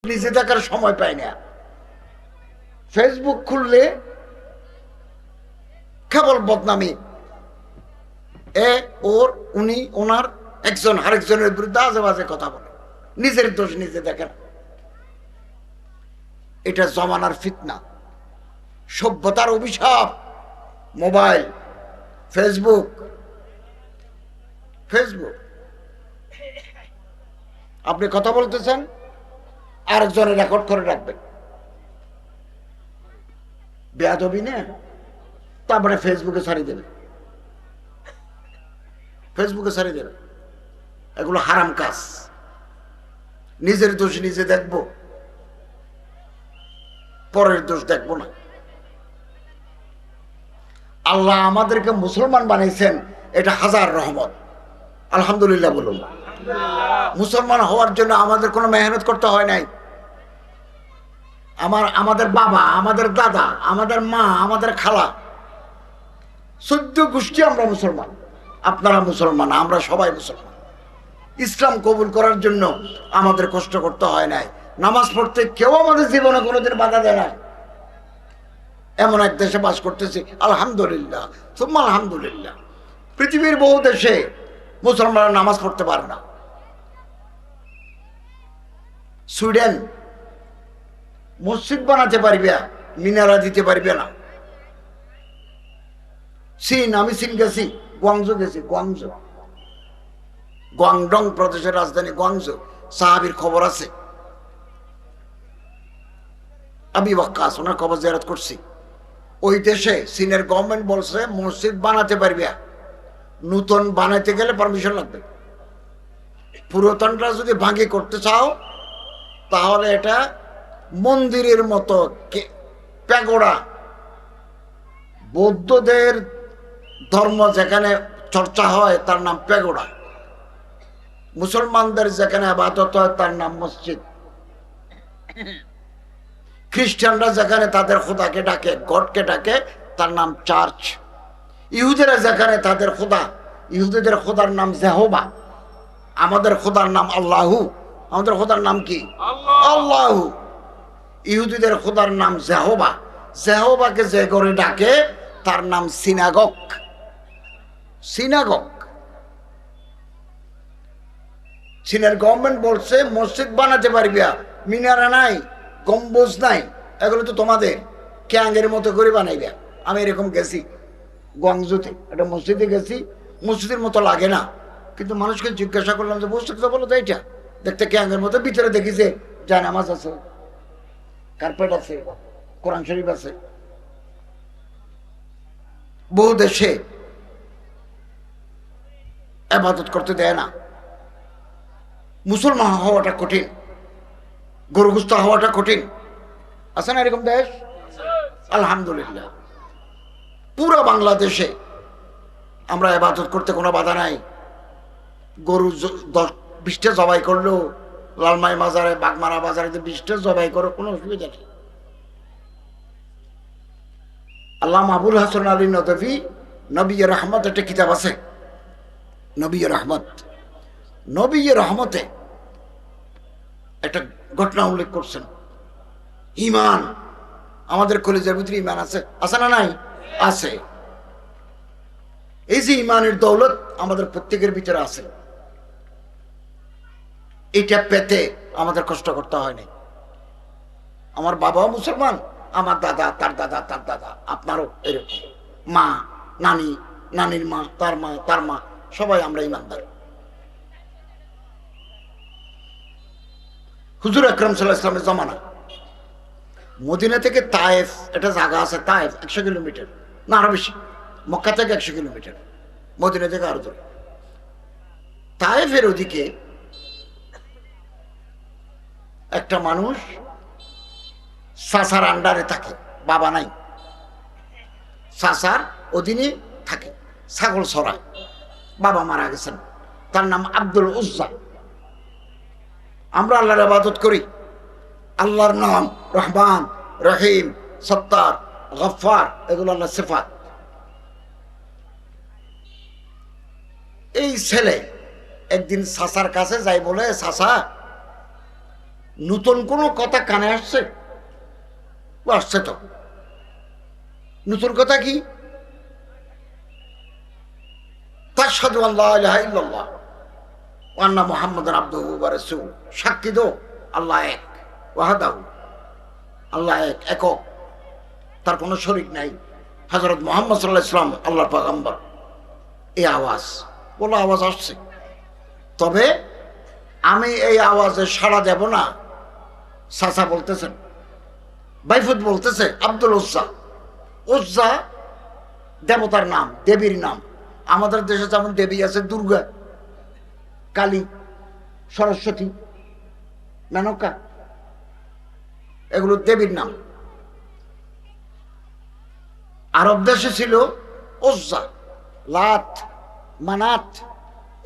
নিজে দেখার সময় পাই না। ফেসবুক খুললে কেবল বদনামি, উনি ওনার একজন আরেকজনের বিরুদ্ধে আজে বাজে কথা বলে, নিজের দোষ নিজে দেখেন। এটা জমানার ফিতনা, সভ্যতার অভিশাপ। মোবাইল, ফেসবুক, আপনি কথা বলতেছেন, আরেকজনের রেকর্ড করে রাখবেন, বেয়াদবি না, তারপরে ফেসবুকে ছাড়িয়ে দেবে, এগুলো হারাম কাজ। নিজের দোষ নিজে দেখব, পরের দোষ দেখব না। আল্লাহ আমাদেরকে মুসলমান বানাইছেন, এটা হাজার রহমত। আলহামদুলিল্লাহ বলুন। মুসলমান হওয়ার জন্য আমাদের কোনো মেহনত করতে হয় নাই। আমাদের বাবা, আমাদের দাদা, আমাদের মা, আমাদের খালা, 14 গোষ্ঠী আমরা মুসলমান। আপনারা মুসলমান, আমরা সবাই মুসলমান। ইসলাম কবুল করার জন্য আমাদের কষ্ট করতে হয় নাই। নামাজ পড়তে কেউ আমাদের জীবনে কোনোদিন বাধা দেয় না। এমন এক দেশে বাস করতেছি, আলহামদুলিল্লাহ, সুম্মা আলহামদুলিল্লাহ। পৃথিবীর বহু দেশে মুসলমানরা নামাজ পড়তে পারে না। সুইডেন মসজিদ বানাতে পারবে, মিনারা দিতে পারবে না। চীন, আমি চীন গেছি, গুয়াংজো গেছি, গুয়াংডং প্রদেশের রাজধানী গুয়াংজো। সাহাবীর খবর আছে, আবু ওয়াক্কাস, ওনার খবর জিয়ারত করছি। ওই দেশে চীনের গভর্নমেন্ট বলছে মসজিদ বানাতে পারবে, নতুন বানাইতে গেলে পারমিশন লাগবে। পুরাতনটা যদি ভাঙি করতে চাও তাহলে এটা মন্দিরের মতো প্যাগোডা, বৌদ্ধদের ধর্ম যেখানে চর্চা হয় তার নাম প্যাগোডা, মুসলমানদের যেখানে ইবাদত হয় তার নাম মসজিদ, খ্রিস্টানরা যেখানে তাদের খোদাকে ডাকে, গডকে ডাকে, তার নাম চার্চ, ইহুদিরা যেখানে তাদের খোদা, ইহুদিদের খোদার নাম জেহোবা, আমাদের খোদার নাম আল্লাহু। আমাদের খোদার নাম কি? আল্লাহু। ইহুদিদের খোদার নাম জেহোবা, জেহোবাকে যে করে ডাকে তার নাম সিনাগগ। চীনের গভর্নমেন্ট বলছে মসজিদ বানাতে পারবি, মিনারা নাই, গম্বুজ নাই, এগুলো তো তোমাদের ক্যাঙ্গের মতো করে বানাইবে। আমি এরকম গেছি গুয়াংজোতে, একটা মসজিদে গেছি, মসজিদের মতো লাগে না, কিন্তু মানুষকে জিজ্ঞাসা করলাম যে মসজিদ তো বলো তো এইটা, দেখতে ক্যাঙ্গের মতো। ভিতরে দেখি যে জায়নামাজ আছে, কার্পেট আছে, কোরআন শরীফ আছে। বহু দেশে ইবাদত করতে দেয় না। মুসলমান হওয়াটা কঠিন, গরুগুস্ত হওয়াটা কঠিন, আছে না এরকম দেশ? আলহামদুলিল্লাহ, পুরো বাংলাদেশে আমরা ইবাদত করতে কোনো বাধা নাই। গরু 10-20টা জবাই করলেও লালমাই বাজারে, বাগমারা বাজারে 20টা জবাই করো, কোনো অসুবিধা নেই। আল্লামা আবুল হাসান আলী নদভী নবী রহমত একটা কিতাব আছে, নবী রহমতে একটা ঘটনা উল্লেখ করছেন। ঈমান, আমাদের কলেজের ভিতরে ঈমান আছে, আছে না নাই? আছে। এই যে ঈমানের দৌলত আমাদের প্রত্যেকের ভিতরে আছে, এটা পেতে আমাদের কষ্ট করতে হয় নাই। আমার বাবাও মুসলমান, আমার দাদা, তার দাদা, তার দাদা, আপনারও এরকম, মা, নানি, নানির মা, তার মা, তার মা, সবাই আমরা ঈমানদার। হুজুর আকরাম সাল্লাল্লাহু আলাইহি ওয়াসাল্লামের জামানা, মদিনা থেকে তায়েফ একটা জায়গা আছে, তায়েফ 100 কিলোমিটার না আরো বেশি, মক্কা থেকে 100 কিলোমিটার, মদিনা থেকে আরো দূরে। তায়েফের ওদিকে একটা মানুষ চাচার আন্ডারে থাকে, বাবা নাই, চাচার অধীনে থাকে, ছাগল ছড়ায়। বাবা মারা গেছেন, তার নাম আব্দুল উজ্জা। আমরা আল্লাহর ইবাদত করি, আল্লাহর নাম রহমান, রহিম, সত্তার, গফফার, এগুলো আল্লাহর সিফাত। এই ছেলে একদিন চাচার কাছে যাই বলে, চাচা নতুন কোনো কথা কানে আসছে? ও আসছে তো। নতুন কথা কি? তাশহাদু আল্লা ইলাহা ইল্লাল্লাহ ওয়া আন্না মুহাম্মাদান আবদুহু ওয়া রাসূলুহু, সাক্ষী দাও আল্লাহ এক, ওয়াহদাহু, আল্লাহ এক, একক, তার কোনো শরীক নাই, হযরত মুহাম্মদ সাল্লাল্লাহু আলাইহি ওয়াসাল্লাম আল্লাহর পয়গম্বর। এই আওয়াজ, বলো আওয়াজ আসছে। তবে আমি এই আওয়াজে সাড়া দেব না। চাচা বলতেছেন, বাইফুত বলতেছে আব্দুল উজ্জা। উজ্জা দেবতার নাম, দেবীর নাম। আমাদের দেশে যেমন দেবী আছে দুর্গা, কালী, সরস্বতী, মেনকা, এগুলো দেবীর নাম। আরব দেশে ছিল উজ্জা, লাত, মানাত,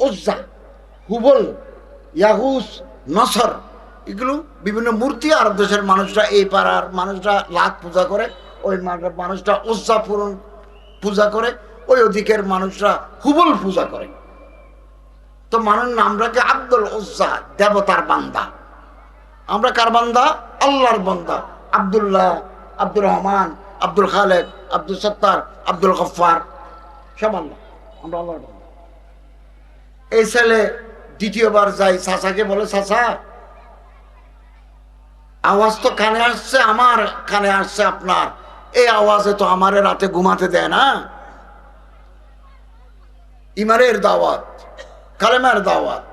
উজ্জা, হুবল, ইয়াগুস, নসর, এগুলো বিভিন্ন মূর্তি। আরব দেশের মানুষরা, এই পাড়ার মানুষরা লাত পূজা করে, ওই মানুষরা উজ্জা পূজা করে, ওই ওদিকের মানুষরা হুবল পূজা করে। তো মানুষ নাম রাখে আব্দুল উজ্জা, দেবতার বান্দা। আমরা কার বান্দা? আল্লাহর বান্দা। আব্দুল্লাহ, আব্দুর রহমান, আব্দুল খালেক, আব্দুল সত্তার, আব্দুল গফফার, সব আল্লাহ। আমরা আল্লাহর বান্দা। এই ছেলে দ্বিতীয়বার যাই, চাচাকে বলে, চাচা আওয়াজ তো কানে আসছে, আমার কানে আসছে আপনার, এই আওয়াজে তো আমারে রাতে ঘুমাতে দেয় না। ইমানের দাওয়াত, কালেমার দাওয়াত।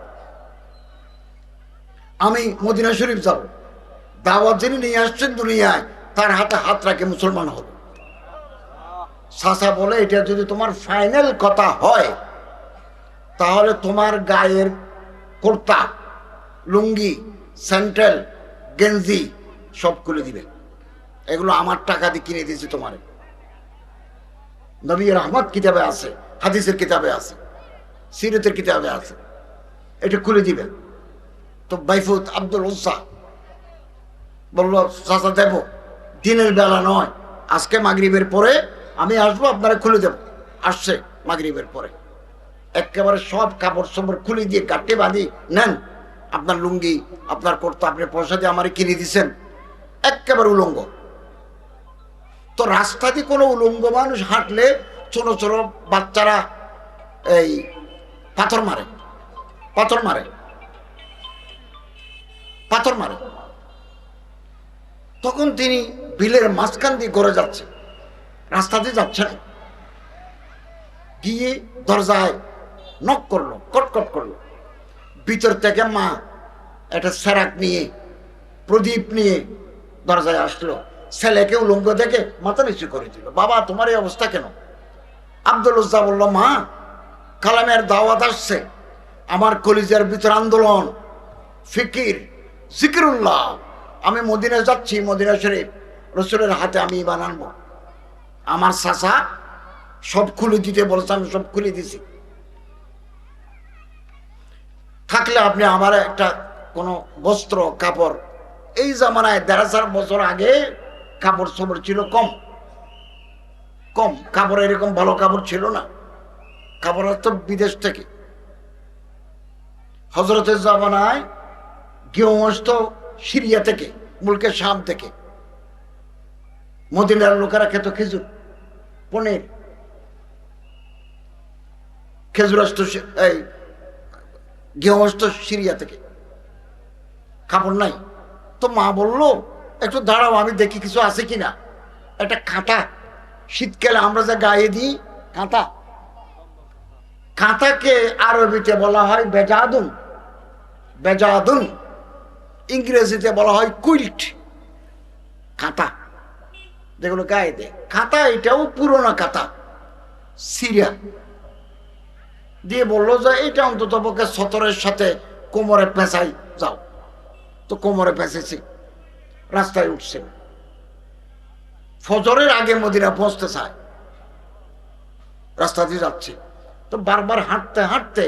আমি মদিনা শরীফ যাব, দাওয়াত যিনি নিয়ে আসছেন দুনিয়ায়, তার হাতে হাত রাখে মুসলমান হব। চাচা বলে, এটা যদি তোমার ফাইনাল কথা হয়, তাহলে তোমার গায়ের কুর্তা, লুঙ্গি, স্যান্ডেল, গেঞ্জি সব খুলে দিবে। এগুলো আমার টাকা দিয়ে কিনে দিয়েছি তোমার। নবী রহমত কিতাবে আছে, হাদিসের কিতাবে আছে, সিরতের কিতাবে আছে, এটা খুলে দিবে। তো বাইফুত আব্দুল উজ্জা বলল, চাচা দেব, দিনের বেলা নয়, আজকে মাগরিবের পরে আমি আসবো, আপনারা খুলে দেব। আসছে মাগরিবের পরে, একেবারে সব কাপড় সাপড় খুলে দিয়ে গাঁটে বাঁধি, নেন আপনার লুঙ্গি, আপনার কুর্তা, আপনি পয়সা দিয়ে আমারে কিনে দিচ্ছেন, একেবারে উলঙ্গ। তো রাস্তা দিয়ে কোনো উলঙ্গ মানুষ হাঁটলে ছোট ছোট বাচ্চারা এই পাথর মারে, পাথর মারে, পাথর মারে। তখন তিনি বিলের মাঝখান দিয়ে ঘুরে যাচ্ছে, রাস্তা দিয়ে যাচ্ছেন, গিয়ে দরজায় নক করলো, কটকট করলো। ভিতর থেকে মা একটা সেরাক নিয়ে, প্রদীপ নিয়ে দরজায় আসলো। ছেলেকে উলঙ্গ দেখে মাথা নিচু করে দিল। বাবা, তোমার এই অবস্থা কেন? আব্দুল উজ্জা বলল, মা, কালামের দাওয়াত আসছে, আমার কলিজার ভিতর আন্দোলন, ফিকির, জিকিরুল্লাহ। আমি মদিনা যাচ্ছি, মদিনা শরীফ, রসুলের হাতে আমি ঈমান আনবো। আমার চাচা সব খুলে দিতে বলছে, আমি সব খুলে দিছি। থাকলে আপনি আমার একটা কোনো বস্ত্র, কাপড়, এই জামানায় ১৫০০ বছর আগে কাপড় চোপড় ছিল কম কম, কাপড় এরকম ভালো কাপড় ছিল না। কাপড় আসতো বিদেশ থেকে। হজরতের জামানায় গেহু আসতো সিরিয়া থেকে, মুলকে শাম থেকে। মদিনার লোকেরা খেত খেজুর, পনির, খেজুর আসতো, এই গেহু আসতো সিরিয়া থেকে। কাপড় নাই। তো মা বলল, একটু দাঁড়াও, আমি দেখি কিছু আছে কিনা। একটা কাঁথা, শীতকালে আমরা যা গায়ে দিই কাঁথা, কাঁথাকে আরবিতে বলা হয় বেজাদুন, বেজাদুন, ইংরেজিতে বলা হয় কুইল্ট। কাঁথা যেগুলো গায়ে দেয়, কাঁথা, এটাও পুরোনো কাঁথা, সিরিয়া দিয়ে বললো যে এটা অন্তত পক্ষে সতরের সাথে কোমরে পেঁচাই যাও। তো কোমরে পেঁচেছি, রাস্তায় উঠছে। ফজরের আগে মদিনা পৌঁছতে চায়, রাস্তা দিয়ে যাচ্ছে। তো বারবার হাঁটতে হাঁটতে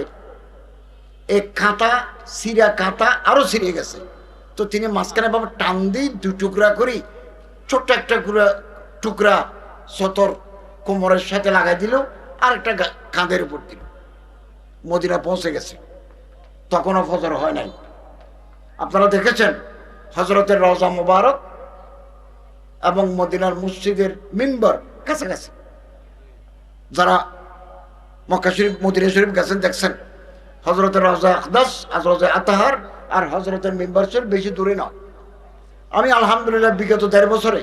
এক কাঁথা, সিরা কাঁথা আরো ছিঁড়ে গেছে। তো তিনি মাঝখানে বাবা টান দিয়ে 2 টুকরা করি, ছোট্ট একটা টুকরা সতর কোমরের সাথে লাগাই দিল, আর একটা কাঁধের উপর দিল। মদিনা পৌঁছে গেছে। তখনও ফজর হয় নাই। আপনারা দেখেছেন হজরতের রওজা মুবারক এবং মদিনার মসজিদের মিম্বর কাছাকাছি। যারা মক্কা শরীফ মদিনা শরীফ গেছেন দেখছেন হজরতের রওজা আকদাস আর রওজা আতাহার আর হজরতের মিম্বর শরীফ বেশি দূরে নয়। আমি আলহামদুলিল্লাহ বিগত ১.৫ বছরে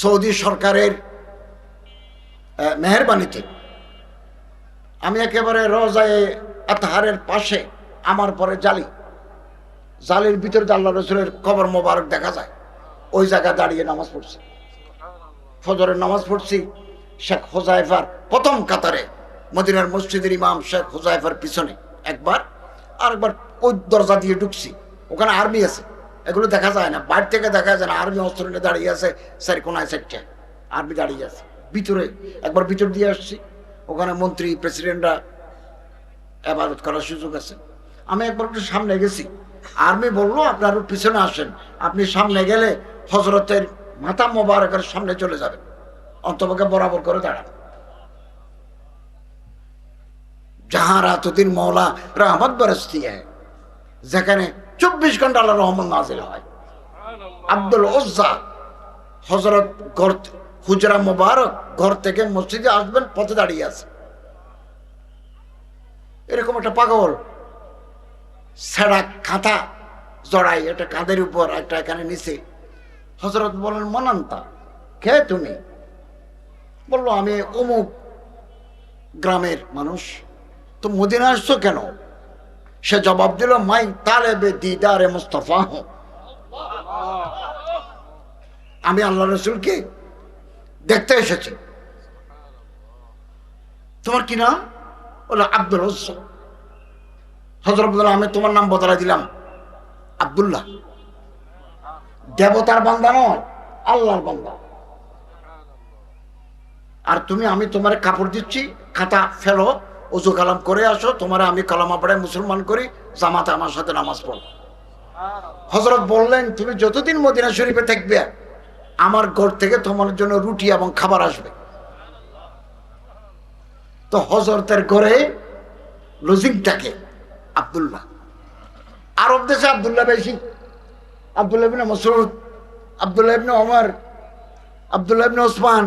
সৌদি সরকারের মেহেরবানিতে আমি একেবারে রওজায়ে আতাহারের পাশে আমার পরে জালির ভিতরে আল্লাহ রসুলের কবর মোবারক দেখা যায়। ওই জায়গায় দাঁড়িয়ে নামাজ পড়ছি, ফজরের নামাজ পড়ছি। শেখ হুজাইফার প্রথম কাতারে মদিনার মসজিদের ইমাম শেখ হুজাইফার পিছনে একবার, আর একবার ওই দরজা দিয়ে ঢুকছি। ওখানে আর্মি আছে, এগুলো দেখা যায় না, বাইরে থেকে দেখা যায় না। আর্মি অস্ত্র নিয়ে দাঁড়িয়ে আছে, স্যার কোনায় সাইডটা আর্মি দাঁড়িয়ে আছে। ভিতরে একবার ভিতর দিয়ে আসছি, ওখানে মন্ত্রী প্রেসিডেন্টরা ইবাদত করার সুযোগ আছে। আমি একবার একটু সামনে গেছি, আর্মি বললো আপনার পিছনে আসেন, আপনি সামনে গেলে হজরতের মাথা মোবারকের সামনে চলে যাবেন, অন্তপক্ষে বরাবর করে দাঁড়ান। জাহাঁ রাতুদ্দিন মৌলা রহমত বরসতি হয়, যেখানে 24 ঘন্টা আল্লাহর রহমত নাজিল হয়। আব্দুল উজ্জা হজরত ঘর হুজরা মোবারক ঘর থেকে মসজিদে আসবেন, পথে দাঁড়িয়ে আছে। এরকম একটা পাগল ছেঁড়া খাতা জড়াই, একটা কাঁধের উপর, একটা এখানে নিচে। হজরত বলেন মনান্তা, কে তুমি? বললো আমি অমুক গ্রামের মানুষ। তো মদিনা আসছো কেন? সে জবাব দিল মাই তালেবে দিদারে মুস্তাফা হো, আমি আল্লাহ রসুলকে দেখতে এসেছি। তোমার কি নাম? বললো আব্দুল উজ্জা। হযরত বললেন আমি তোমার নাম বদলাই দিলাম আব্দুল্লাহ। দেবতার বান্দা নয়, আল্লাহর বান্দা। আর তুমি, আমি তোমার কাপড় দিচ্ছি, খাতা ফেলো, ওযু কালাম করে আসো, তোমার আমি কালামা পড়ে মুসলমান করি, জামাতে আমার সাথে নামাজ পড়ো। হযরত বললেন তুমি যতদিন মদিনা শরীফে থাকবে আমার ঘর থেকে তোমার জন্য রুটি এবং খাবার আসবে। তো হযরতের ঘরে লজিংটাকে আব্দুল্লাহ। আরব দেশে আব্দুল্লাহ বেশি, আব্দুল্লাহ ইবনে মাসউদ, আব্দুল্লাহ ইবনে ওমর, আব্দুল্লাহ ইবনে ওসমান।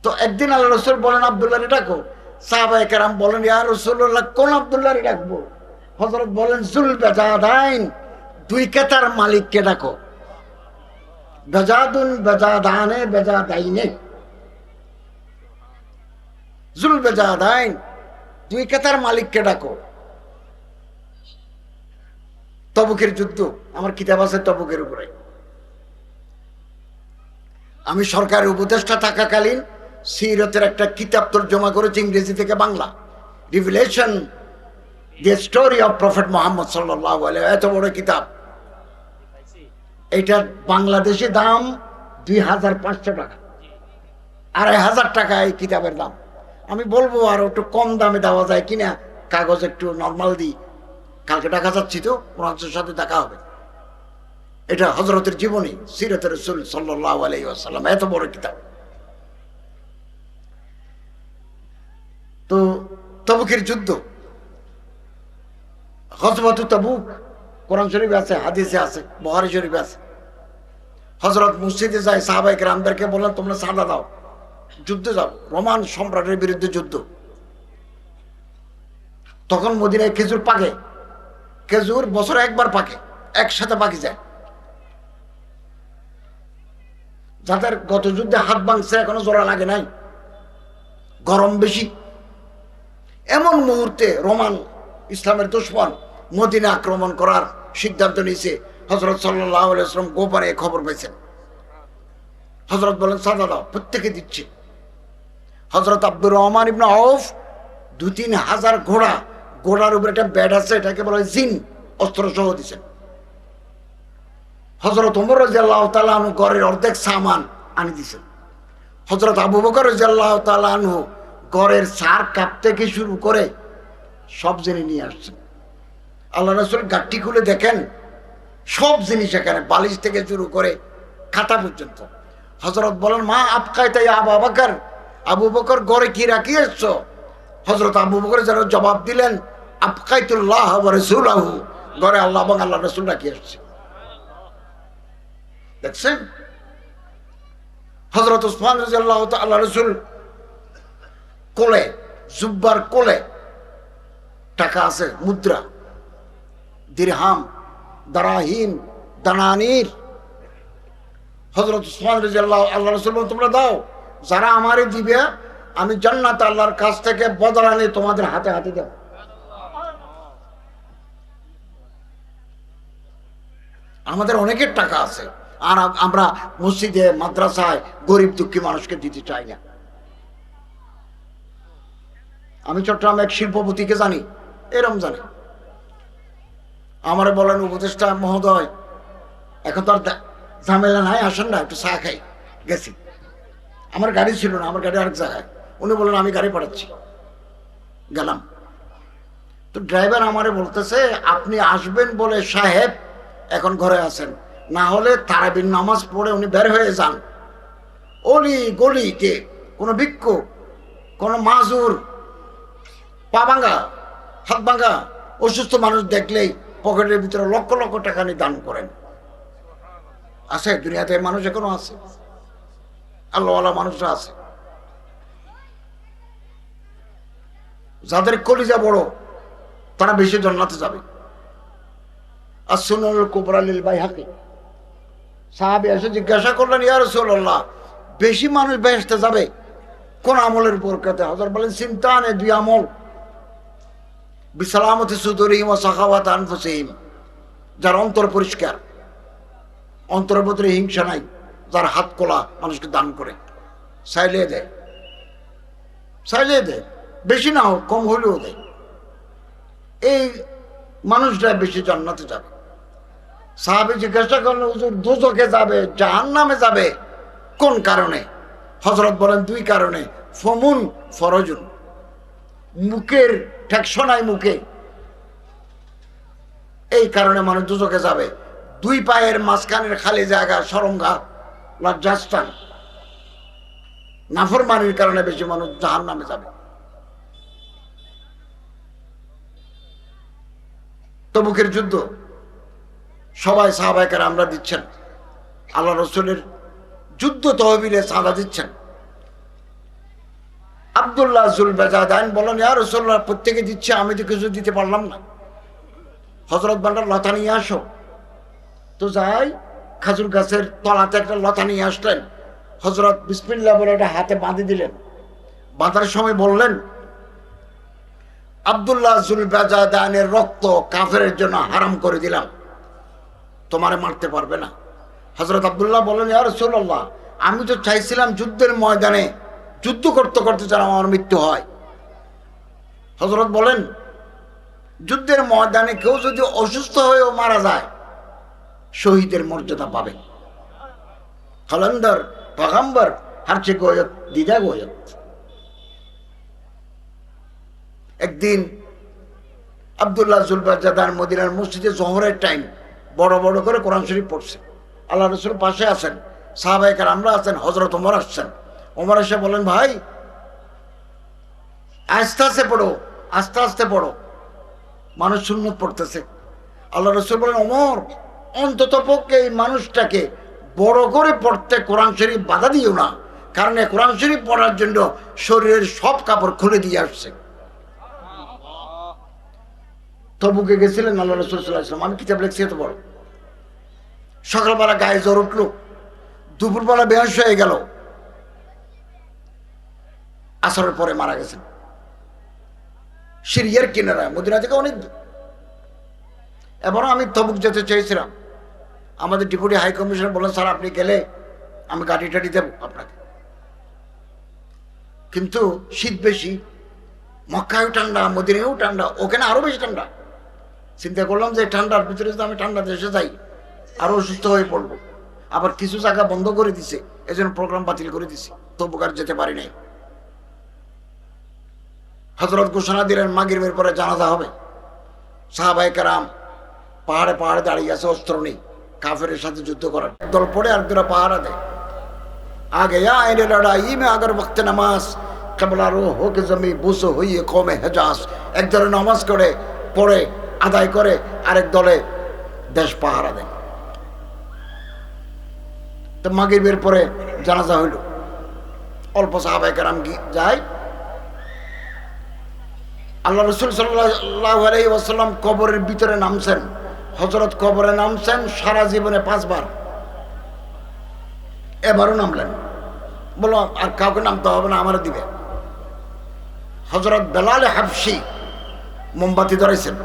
তো একদিন আল্লাহ রসুল বলেন আব্দুল্লাহরে ডাকো। সাহাবায়ে কেরাম বলেন ইয়া রাসূলুল্লাহ কোন আব্দুল্লাহরে ডাকবো? হযরত বলেন জুল বেজাদাইন, 2 কাতার মালিককে ডাকো। বেজাদুন বেজাদানে বেজাদাইনে, জুল বেজাদাইন 2 কাতার মালিককে ডাকো। তবুকের যুদ্ধ, আমার কিতাব আছে তবুকের উপরে। আমি সরকারের উপদেষ্টা থাকাকালীন সিরতের একটা কিতাব তরজমা করেছি ইংরেজি থেকে Bangla, revelation the story of prophet Muhammad সাল্লাল্লাহু আলাইহি, এত বড় কিতাব। এটার বাংলাদেশি দাম 2500 টাকা, 2500 টাকা এই কিতাবের দাম। আমি বলবো আর একটু কম দামে দেওয়া যায় কিনা, কাগজ একটু নর্মাল দিই। কালকে ঢাকা যাচ্ছি, তো ওনার সাথে দেখা হবে। এটা হযরতের জীবনী, সিরাতে রাসূল সাল্লাল্লাহু আলাইহি ওয়াসাল্লাম, এত বড় কিতাব। তো তবুকের যুদ্ধ, গজওয়াতুত তাবুক, কোরআন শরীফে আছে, হাদিসে আছে, বুখারী শরীফে আছে। হযরত মসজিদে যায়, সাহাবায়ে কেরামদেরকে বললেন তোমরা সাদা দাও, যুদ্ধে যাও, রোমান সম্রাটের বিরুদ্ধে যুদ্ধ। তখন মদিনায় খেজুর পাকে, খেজুর বছরে একবার পাকে, একসাথে পাকি যায়। যাদের গত যুদ্ধে হাত ভাঙছে এখনো জোড়া লাগে নাই, গরম বেশি, এমন মুহূর্তে রোমান ইসলামের দুশমন মদিনা আক্রমণ করার সিদ্ধান্ত নিয়েছে। হযরত সাল্লাল্লাহু আলাইহি ওয়াসাল্লাম গোপনে খবর পেয়েছেন। হযরত বলেন সাদা দাও, প্রত্যেকে দিচ্ছে। হযরত আব্দুর রহমান ইবনে আউফ 2-3 হাজার ঘোড়া, ঘোড়ার উপরে একটা ব্যাট আছে, এটাকে বলা হয় জিন, অস্ত্র সহ দিচ্ছেন। হযরত ওমর রাদিয়াল্লাহু তাআলা আনহু ঘরের অর্ধেক সামান আনি দিয়েছেন। হযরত আবু বকর রাদিয়াল্লাহু তাআলা আনহু ঘরের সার কাপ থেকে শুরু করে সব জিনিস নিয়ে আসছেন। আল্লাহ রাসূল গাট্টি খুলে দেখেন সব জিনিস এখানে, বালিশ থেকে শুরু করে খাতা পর্যন্ত। হযরত বলেন মা আবকাইতা ইয়া আবু বকর, আবু বকর ঘরে কি রাখি এসছো? হযরত আবু বকর যেন জবাব দিলেন আবকাইতুল্লাহ ওয়া রাসূলাহু, ঘরে আল্লাহ এবং আল্লাহ রাসূল রাখি আসছে। দেখছেন হযরত ওসমান রাদিয়াল্লাহু তাআলা রাসূল কোলে, জুব্বার কোলে টাকা আছে, মুদ্রা, দিরহাম, দারাহিম, দানানির। হযরত ওসমান রাদিয়াল্লাহু, আল্লাহ রাসূল বলেন তোমরা দাও, যারা আমারে দিবে আমি জান্নাত আল্লাহর কাছ থেকে বদলা নিয়ে তোমাদের হাতে হাতে দেব। আমাদের অনেকের টাকা আছে, আর আমরা মসজিদে মাদ্রাসায় গরিব দুঃখী মানুষকে দিতে চাই না। আমি চট্টগ্রামে এক শিল্পপতিকে জানি, এরম জানি, আমারে বলেন উপদেষ্টা মহোদয় এখন তো আর ঝামেলা নাই, আসেন না একটু চা খাই। গেছি, আমার গাড়ি ছিল না, আমার গাড়ি আরেক জায়গায়। উনি বলেন আমি গাড়ি পাঠাচ্ছি। গেলাম, তো ড্রাইভার আমারে বলতেছে আপনি আসবেন বলে সাহেব এখন ঘরে আছেন, না হলে তারাবির নামাজ পড়ে উনি বের হয়ে যান। অলি গলিতে কোনো ভিক্ষুক, কোনো মাজুর, পা ভাঙা, হাত ভাঙা, অসুস্থ মানুষ দেখলেই পকেটের ভিতরে লক্ষ লক্ষ টাকা নিয়ে দান করেন। আছে দুনিয়াতে মানুষ এখনো আছে, আল্লাহওয়ালা মানুষরা আছে। যাদের কলিজা বড় তারা বেশি জান্নাতে যাবে। as-sunan al-kubra lil-Bayhaqi, সাহাবী এসে জিজ্ঞাসা করলেন ইয়া রাসূলুল্লাহ বেশি মানুষ বেহেশতে যাবে কোন আমলের বরকতে? হযরত বলেন সিনতানে, দুই আমল, বিসালামতি সুদুরিহিম ওয়া সাখাওয়াত আনফুসিহিম, যার অন্তর পরিষ্কার, অন্তরের ভিতরে হিংসা নাই, যার হাত খোলা মানুষকে দান করে, চাইলে দেয়, চাইলে দেয়, বেশি না হোক কম হলেও দেয়, এই মানুষরা বেশি জান্নাতে যাবে। সাহাবী জিজ্ঞাসা করলেন হুজুর দোজখে যাবে, জাহান্নামে যাবে কোন কারণে? হযরত বলেন দুই কারণে। ফমুন ফরজুন, মুখের ঠেকসো নাই মুখে, এই কারণে মানুষ দোজখে যাবে। দুই পায়ের মাঝখানের খালি জায়গা, শরমগাহ, লজ্জাস্থান, নাফরমানির কারণে বেশি মানুষ জাহান্নামে যাবে। তবুকের যুদ্ধ সবাই সাহাবায়ে কেরামরা দিচ্ছেন, আল্লাহ রাসূলের যুদ্ধ তহবিলে চাঁদা দিচ্ছেন। আব্দুল্লাহ যুলবাজাদাইন বলেন ইয়া রাসূলুল্লাহ প্রত্যেকে দিচ্ছে, আমি তো কিছু দিতে পারলাম না। হযরত বলেন লতা নিয়ে আসো। তো যাই, খাজুর গাছের তলাতে একটা লতা নিয়ে আসলেন। হযরত বিসমিল্লাহ বলে এটা হাতে বাঁধে দিলেন। বাঁধার সময় বললেন আব্দুল্লাহ যুলবাজাদাইনের রক্ত কাফেরের জন্য হারাম করে দিলাম, তোমারে মারতে পারবে না। হযরত আব্দুল্লাহ বলেন ইয়া রাসূলুল্লাহ আমি তো চাইছিলাম যুদ্ধের ময়দানে যুদ্ধ করতে করতে যেন আমার মৃত্যু হয়। হযরত বলেন যুদ্ধের ময়দানে কেউ যদি অসুস্থ হয়েও মারা যায় শহীদের মর্যাদা পাবে। কালান্দার পয়গম্বর হারচে গোয়ত দিদা গোয়ত। একদিন আব্দুল্লাহ যুলবাজাদার মদিনার মসজিদে জোহরের টাইম বড় বড় করে কোরআন শরীফ পড়ছে। আল্লাহ রাসূল পাশে আছেন, সাহাবায়ে কেরামরা আছেন, হযরত ওমর আসছেন। ওমর এসে বলেন ভাই আস্তে আস্তে পড়ো, আস্তে আস্তে পড়ো, মানুষ সুন্নত পড়তেছে। আল্লাহ রাসূল বলেন ওমর অন্তত পক্ষে এই মানুষটাকে বড় করে পড়তে কোরআন শরীফ বাধা দিও না, কারণ এই কোরআন শরীফ পড়ার জন্য শরীরের সব কাপড় খুলে দিয়ে আসছে। তবুকে গেছিলেন আল্লাহ রাসূল সাল্লাল্লাহু আলাইহি ওয়াসাল্লাম, আমি কিতাব লিখছি এত বড়। সকালবেলা গায়ে জ্বর উঠলো, দুপুরবেলা বেহুশ হয়ে গেল, আসরের পরে মারা গেছেন। সিরিয়ার কিনারায়, মদিনা থেকে অনেক দূর। এবারও আমি তবুক যেতে চেয়েছিলাম, আমাদের ডেপুটি হাই কমিশনার বললেন স্যার আপনি গেলে আমি গাড়ি টাড়ি দেব আপনাকে, কিন্তু শীত বেশি, মক্কায়ও ঠান্ডা, মদিনায়ও ঠান্ডা, ওখানে আরো বেশি ঠান্ডা। চিন্তা করলাম যে ঠান্ডার ভিতরে যদি আমি ঠান্ডা দেশে যাই আরো অসুস্থ হয়ে পড়বো। আবার কিছু জায়গা বন্ধ করে দিছে, এজন্য প্রোগ্রাম বাতিল করে দিছে, তবুক আর যেতে পারি নাই। হযরত ঘোষণা দিলেন মাগরিবের পরে জানাজা হবে। সাহাবায়ে কেরাম পাহাড়ে পাহাড়ে দাঁড়িয়ে আছে, অস্ত্র নেই, কাফেরের সাথে যুদ্ধ করার। দল পড়ে আর দুরা পাহারা দেয়। আগে আইনে লড়াই মে আগর ওয়াক্ত নামাজ কবলা রো হোক জমি বুস হইয়ে কমে হেজাজ। এক ধরে নামাজ করে পড়ে আদায় করে আরেক দলে দেশ পাহারা দেয়। তো মাগরিবের পরে জানাজা হইল, অল্প সাহাবায়ে কেরাম যায়। আল্লাহ রাসূল সাল্লাল্লাহু আলাইহি ওয়াসাল্লাম কবরের ভিতরে নামছেন, হযরত কবরে নামছেন সারা জীবনে 5 বার, এবারও নামলেন। বলো আর কাউকে নামতে হবে না, আমার দিবে। হযরত বেলাল হাবশি মোমবাতি ধরেছেন,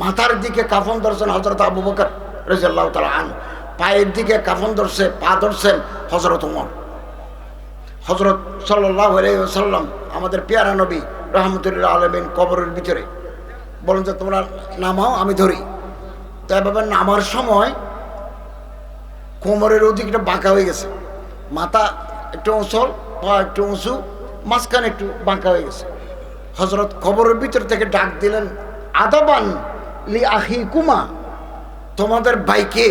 মাথার দিকে কাফন ধরছেন হযরত আবু বকর রাদিয়াল্লাহু তাআলা আনহু, পায়ের দিকে কাফন ধরছে, পা ধরছেন হযরত ওমর। হযরত সাল্লাল্লাহু আলাইহি ওয়াসাল্লাম আমাদের পেয়ারা নবী রাহমাতুল্লিল আলামিন কবরের ভিতরে বলেন যে তোমরা নামাও, আমি ধরি। তো এভাবে নামার সময় কোমরের ওদিকটা বাঁকা হয়ে গেছে, মাথা একটু উঁচল, পা একটু উঁচু, মাঝখানে একটু বাঁকা হয়ে গেছে। হযরত কবরের ভিতর থেকে ডাক দিলেন, আদাবান লি আখিকুমা, তোমাদের ভাইকে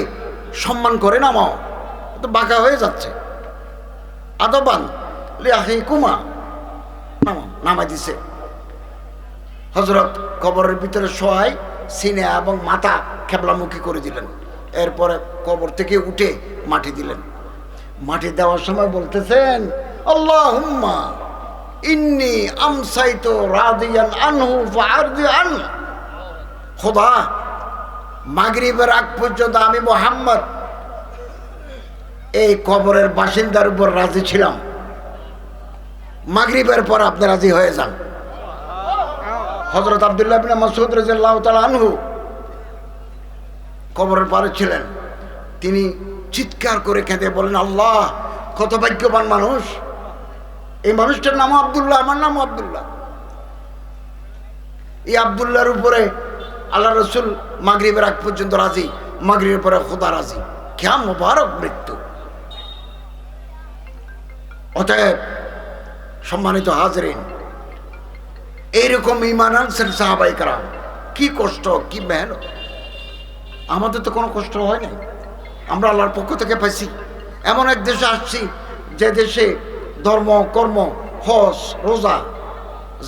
সম্মান করে নামাও, তো বাঁকা হয়ে যাচ্ছে। আদাবান লি আখিকুমা, নামাও, নামাই দিছে। হযরত কবরের ভিতরে শোয়াই সিনে এবং মাথা কেবলামুখী করে দিলেন। এরপরে কবর থেকে উঠে মাটি দিলেন। মাটি দেওয়ার সময় বলতেছেন, আল্লাহুম্মা ইন্নী আমসাইতু রাদিয়ান আনহু ফাআরদি আন। খোদা, মাগরিবের আগ পর্যন্ত আমি মুহাম্মদ এই কবরের বাসিন্দার উপর রাজি ছিলাম, মাগরিবের পর আপনি রাজি হয়ে যান। হযরত আব্দুল্লাহ ইবনে মাসউদ রাদিয়াল্লাহু তাআলা আনহু কবরের পারে ছিলেন, তিনি চিৎকার করে কেঁদে বলেন, আল্লাহ কত ভাগ্যবান মানুষ, এই মানুষটার নাম আব্দুল্লাহ, আমার নাম আব্দুল্লাহ। এই আব্দুল্লাহর উপরে আল্লাহ রাসূল মাগরিবের আগ পর্যন্ত রাজি, মাগরিবের পরে খোদা রাজি। क्या মুবারক মৃত্যু। অতএব সম্মানিত হাজরিন, এইরকম ঈমান আনছেন সাহাবায়ে কেরাম। কি কষ্ট, কি মেহনত। আমাদের তো কোনো কষ্ট হয় নাই, আমরা আল্লাহর পক্ষ থেকে পাইছি। এমন এক দেশে আসছি যে দেশে ধর্ম, কর্ম, হজ, রোজা,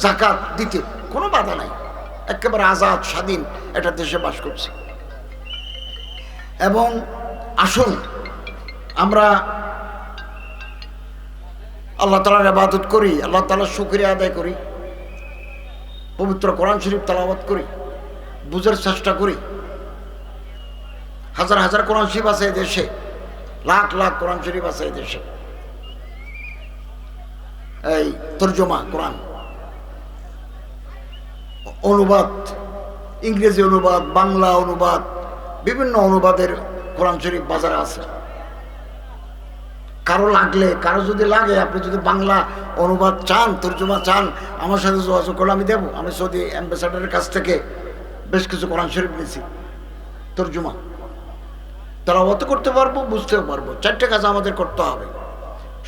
যাকাত দিতে কোনো বাধা নাই, একেবারে আজাদ স্বাধীন একটা দেশে বাস করছি। এবং আসুন আমরা আল্লাহ তাআলার ইবাদত করি, আল্লাহ তাআলার শুকরিয়া আদায় করি, পবিত্র কোরআন শরীফ তেলাওয়াত করি, বুঝার চেষ্টা করি। হাজার হাজার কোরআন শরীফ আছে দেশে, লাখ লাখ কোরআন শরীফ আছে দেশে। এই তরজমা কোরআন, অনুবাদ, ইংরেজি অনুবাদ, বাংলা অনুবাদ, বিভিন্ন অনুবাদের কোরআন শরীফ বাজারে আছে। কারো লাগলে, কারো যদি লাগে, আপনি যদি বাংলা অনুবাদ চান, তর্জমা চান, আমার সাথে যোগাযোগ করলে আমি দেবো। আমি সৌদি অ্যাম্বাসাডারের কাছ থেকে বেশ কিছু কোরআন শরীফ নিয়েছি, তর্জমা। তেলাওয়াত করতে পারবো, বুঝতেও পারবো। 4টে কাজ আমাদের করতে হবে।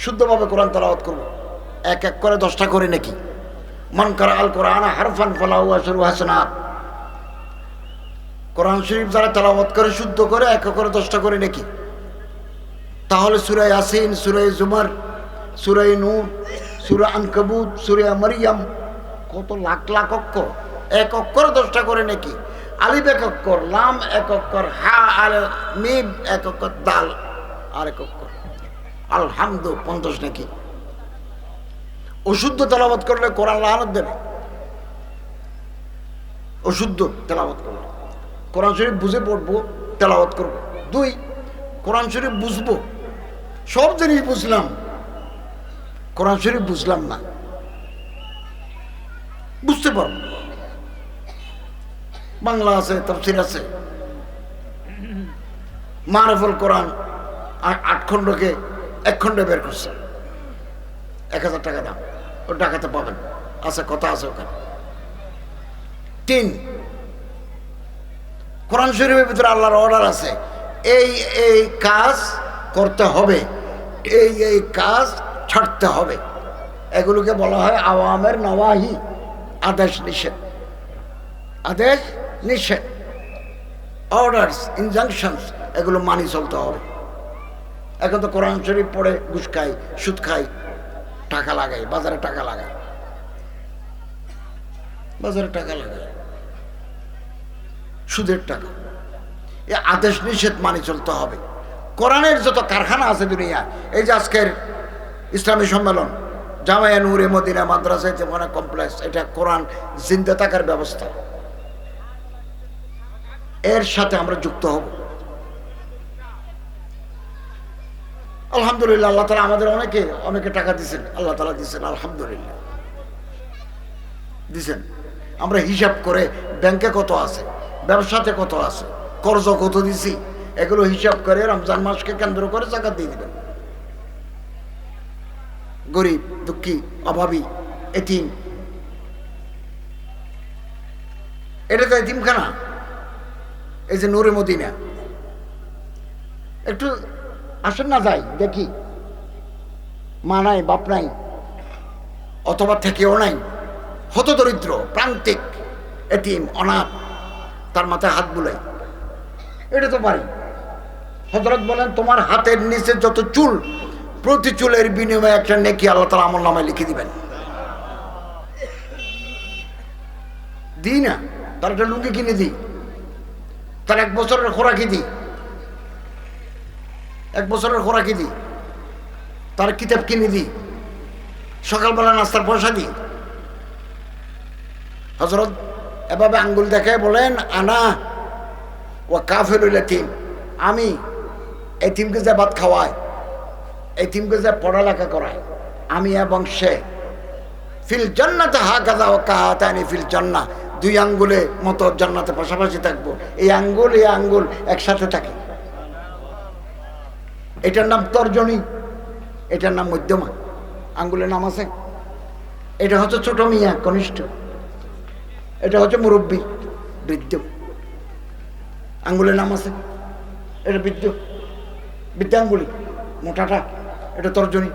শুদ্ধভাবে কোরআন তেলাওয়াত করবো, এক এক করে 10টা করে নাকি। মান কারা আল কোরআন হারফান ফালাহু আশরু হাসানাত। কোরআন শরীফ যারা তেলাওয়াত করে শুদ্ধ করে, এক এক করে 10টা করে নাকি। তাহলে সূরা ইয়াসিন, সূরা জুমার, সূরা নূর, সূরা আনকাবুত, সূরা মারইয়াম, কত লাখ লাখ অক্ষর, এক অক্ষরে 10টা করে নাকি। আলিফ এক অক্ষর, লাম এক অক্ষর, হা আর মিম এক অক্ষর, দাল আর এক অক্ষর, আলহামদু 50 নাকি। অশুদ্ধ তেলাওয়াত করলে কোরআন লানত দেবে, অশুদ্ধ তেলাওয়াত করলে। কোরআন শরীফ বুঝে পড়বো, তেলাওয়াত করবো। 2, কোরআন শরীফ বুঝবো। সব জিনিস বুঝলাম, কোরআন শরীফ বুঝলাম না, বুঝতে পারবো। বাংলা আছে, তাফসীর আছে, মারফুল কোরআন 8 খণ্ডকে 1 খণ্ডে বের করছে, 1000 টাকা দাম। ও টাকাতে পাবেন, আছে, কথা আছে ওখানে। 3, কোরআন শরীফের ভিতরে আল্লাহর অর্ডার আছে, এই এই কাজ করতে হবে, এই এই কাজ ছাড়তে হবে। এগুলোকে বলা হয় আওয়ামের নওয়াহি, আদেশ নিষেধ। আদেশ নিষেধ, অর্ডারস, ইনজাংশনস, এগুলো মানি চলতে হবে। এখন তো কোরআন শরীফ পড়ে ঘুষ খাই, সুদ খাই, টাকা লাগাই, বাজারে টাকা লাগাই। বাজারে টাকা লাগে, সুদের টাকা। এই আদেশ নিষেধ মানি চলতে হবে। কোরআনের যত কারখানা আছে দুনিয়া, এই যে আজকের ইসলামী সম্মেলন, জামায়া নূরে মদিনা মাদ্রাসা যেমন কমপ্লেক্স, এটা কোরআন জিন্দা থাকার ব্যবস্থা। এর সাথে আমরা যুক্ত হব। আলহামদুলিল্লাহ, আল্লাহ তাআলা আমাদের অনেকে টাকা দিচ্ছেন, আল্লাহ তাআলা দিচ্ছেন, আলহামদুলিল্লাহ দিচ্ছেন। আমরা হিসাব করে ব্যাংকে কত আছে, ব্যবসাতে কত আছে, কর্জ কত দিছি, এগুলো হিসাব করে রমজান মাসকে কেন্দ্র করে জাকাত দিয়ে দিবেন। গরিব, দুঃখী, অভাবী, এতিম, এটা তো এতিমখানা। এই যে নূরে মদিনা, একটু আসেন না, যাই দেখি। মা নাই, বাপ নাই, অথবা থেকেও নাই, হতদরিদ্র, প্রান্তিক, এতিম, অনাথ, তার মাথায় হাত বুলাই। এটা তো পারি। হযরত বলেন, তোমার হাতের নিচে যত চুল, প্রতি চুলের বিনিময়ে একটা নেকি আল্লাহ তাআলা আমলনামায় লিখে দিবেন। দিই না, তার একটা লুঙ্গি কিনে দিই, তার 1 বছরের খোরাকি দিই, 1 বছরের খোরাকি দিই, তার কিতাব কিনে দিই, সকালবেলা নাস্তার পয়সা দিই। হযরত এভাবে আঙ্গুল দেখায় বলেন, আনা ওয়া কাফিলুল ইয়াতীম, আমি এতিমকে যে ভাত খাওয়াই, এতিমকে যে পড়ালেখা করায়, আমি এবং সে ফিল জান্নাতে হাকাযা ওয়া কাহাতানি ফিল জান্নাহ, 2 আঙ্গুলের মতো জান্নাতে পাশাপাশি থাকবো। এই আঙ্গুল একসাথে থাকে। এটার নাম তর্জনী, এটার নাম মধ্যমা। আঙ্গুলের নাম আছে। এটা হচ্ছে ছোট মিয়া, কনিষ্ঠ। এটা হচ্ছে মুরব্বী, বৃদ্ধ। আঙ্গুলের নাম আছে। এটা বৃদ্ধাঙ্গুলি, মোটাটা, এটা তর্জনী।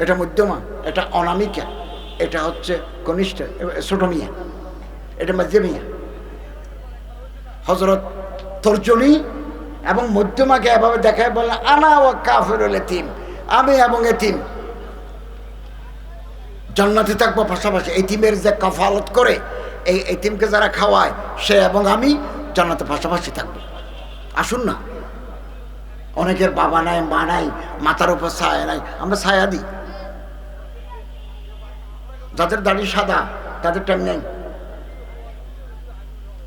এটা মধ্যমা, এটা অনামিকা, এটা হচ্ছে কনিষ্ঠ, ছোট মিয়া, এটা মাঝে মিয়া। হযরত তর্জনী এবং মধ্যমাকে এভাবে দেখায় বললেন, আনা ওয়া কাফিরুল ইয়াতীম, আমি এবং এতিম জান্নাতে থাকবো পাশাপাশি। এতিমের যে কাফালত করে, এই এতিমকে যারা খাওয়ায়, সে এবং আমি জান্নাতে পাশাপাশি থাকবো। আসুন না, অনেকের বাবা নাই, মা নাই, মাথার উপর ছায়া নাই, আমরা ছায়া দিই। যাদের দাড়ি সাদা, তাদের টাইম নেই।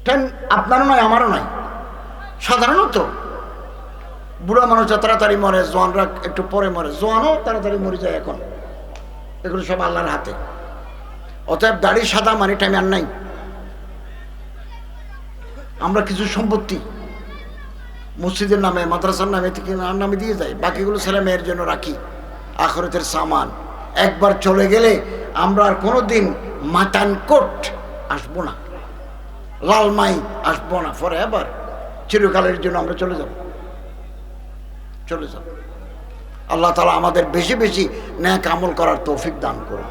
টাইম আপনারও নয়, আমারও নয়। সাধারণত বুড়া মানুষরা তাড়াতাড়ি মরে, জোয়ানরা একটু পরে মরে, জোয়ানও তাড়াতাড়ি মরে যায় এখন। এগুলো সব আল্লাহর হাতে। অতএব দাড়ি সাদা মানে টাইম আর নাই। আমরা কিছু সম্পত্তি মসজিদের নামে, মাদ্রাসার নামে থেকে নামে দিয়ে যাই, বাকিগুলো ছেলে মেয়ের জন্য রাখি, আখিরাতের সামান। একবার চলে গেলে আমরা আর কোনোদিন মাতানকোট আসবো না, লালমাই আসবো না, ফর এভার, চিরকালের জন্য আমরা চলে যাব। আল্লাহ তাআলা আমাদের বেশি বেশি নেক আমল করার তৌফিক দান করুন।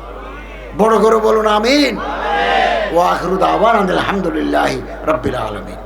বড় করে বলুন আমিন। ওয়া আখিরু দাওয়ানা আলহামদুলিল্লাহি রাব্বিল আলামিন।